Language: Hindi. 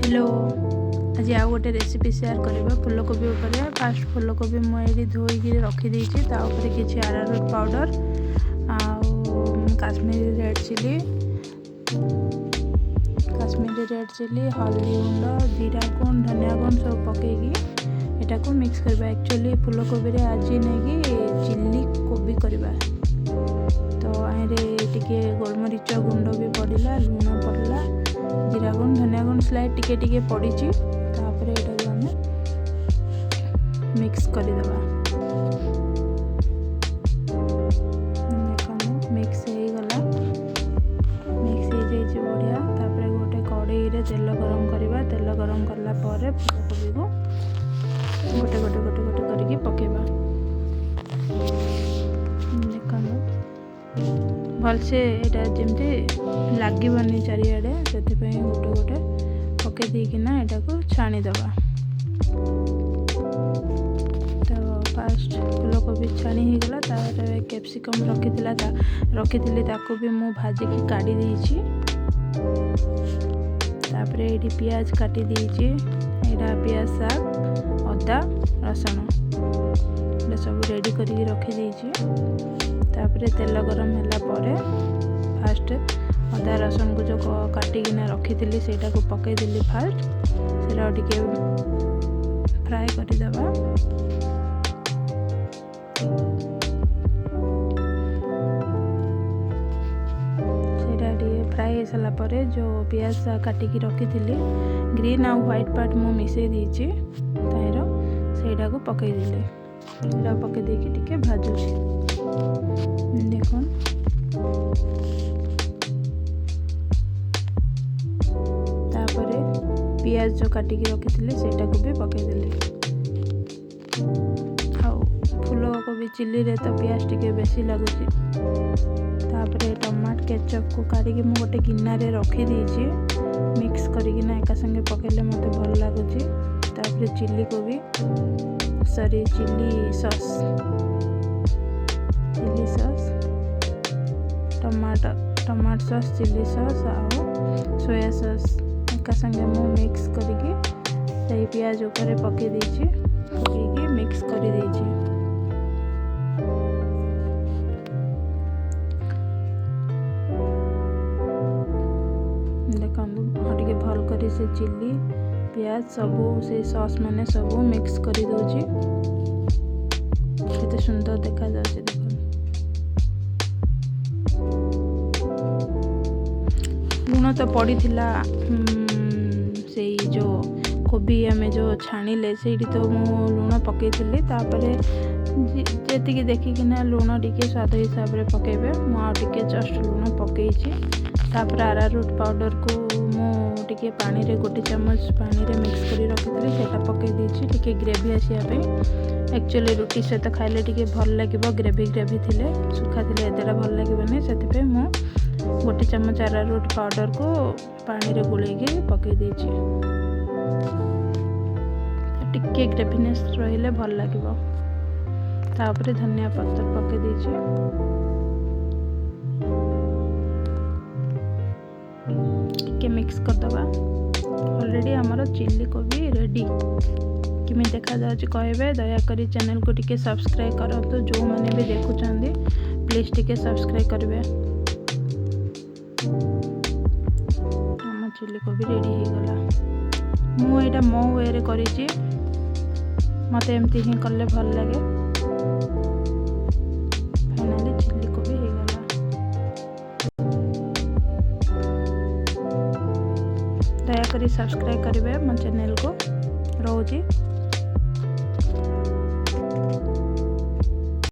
हेलो आज आउ गोटे रेसिपी शेयर करबा फूलकोबी उपरे। फास्ट फूलकोबी मुझे धोईकी रखी किसी arrowroot powder Kashmiri red chilli हल्दी गुंड जीरा गुंड धनिया गुंड सब पकईकी एटा को मिक्स करबा। एक्चुअली फूलकोबी रे आज नहीं चिल्ली कोबी करबा तो आए टिके गोलमरीच गुंड भी पड़ला लुण पड़ला जीरा गुंड धनिया गुंड स्लाइड टिके टिके पड़ी तापर एटा आम मिक्स करदेबा। मिक्स हो गला मिक्स हो जाइए बढ़िया। तापर गोटे कड़ाई रे तेल गरम करवा। तेल गरम कला पर फूलकोबी को गोटे गोटे गोटे गोटे करके पकेबा। भलसे एटा जमती लगे चारिआडे से गोटे गोटे पके देकिना एटा को छाणीदबा। तो फास्ट फूलकोबी छाणी हो गला। तार कैप्सिकम रखी ताको भी मु भाजिकी काढ़ी देछि। तापर ये पियाज काटी देछि। एटा पियाज साग अदा रसुण सब रेडी करके रखी देछि। तापर तेल गरम होला परे फास्ट अदा रसुण को जो काटिकिना रखी सेटा को पकई देली। फास्ट सेटा टिके फ्राए करदेबा। सेटा टिके फ्राए हो सारा परे जो पियाज काटिकी रखी ग्रीन आ व्हाइट पार्ट मु मिसई देछि ताइरो सेटा को पकई देली। सेटा पकई देकी टिके भाजुछि देखो। तापरे पियाज जो काटिकी रखी सेटा को भी पकईदेली। फूलकोबी चिल्ली रे तो पियाज टिके बेसी लगुच। तापरे टमाट केचप को काढ़ी मु गोटे गिन्ना रे रखी देछि मिक्स करिकिना एका संगे पकेले मते भल लगुच। तापरे चिल्ली कोबी sorry chilli sauce tomato sauce chilli sauce आ सोया सॉस एका संगे मु मिक्स करके पियाज ऊपर पके पकईकी मिक्स कर देछि। देखते भल कर से चिल्ली पियाज सबू से सॉस माने सबू मिक्स कर दौची। केते सुंदर देखा जाउछि देखो। लुण तो पड़ी से जो कोबी आमे जो छाणीले से तो मु लुण पकई जी देखिकिना लुण टिके स्वाद हिसाब से पकेबे। मुझे जस्ट लुण पकई। तापर अरारोट पाउडर को मु टिके पानी रे गोटे चम्मच पानी रे मिक्स कर रखी सेटा पकई देछि टिके ग्रेवी आसिया। एक्चुअली रुटी सहित खाइले टिके भल लागिबो। ग्रेवी थिले सुखा थिले एतेटा भल लागिबनी सेतिपे मु गोटे चम्मच अरारोट पाउडर को पानी रे गुलेकी पकई देछि। टिके ग्रेवीनेस रहिले भल लागिबो। तापर धनिया पत्तर पकई देछि। टिके मिक्स कर दबा। ऑलरेडी हमर चिल्ली कोबी रेडी किमे देखा जाउछि कहबे। दयाकरी चैनल को टिके सब्सक्राइब करतो। जो माने भी देखुचंदी प्लीज टिके सब्सक्राइब करबे। हम चिल्ली कोबी रेडी हो गला। मु एटा मो वे रे करिछि मते एमती ही करले भल लागे। फाइनली चिल्ली कोबी हो गला। दयाकरी सब्सक्राइब करेंगे मो चैनल को। रोजी।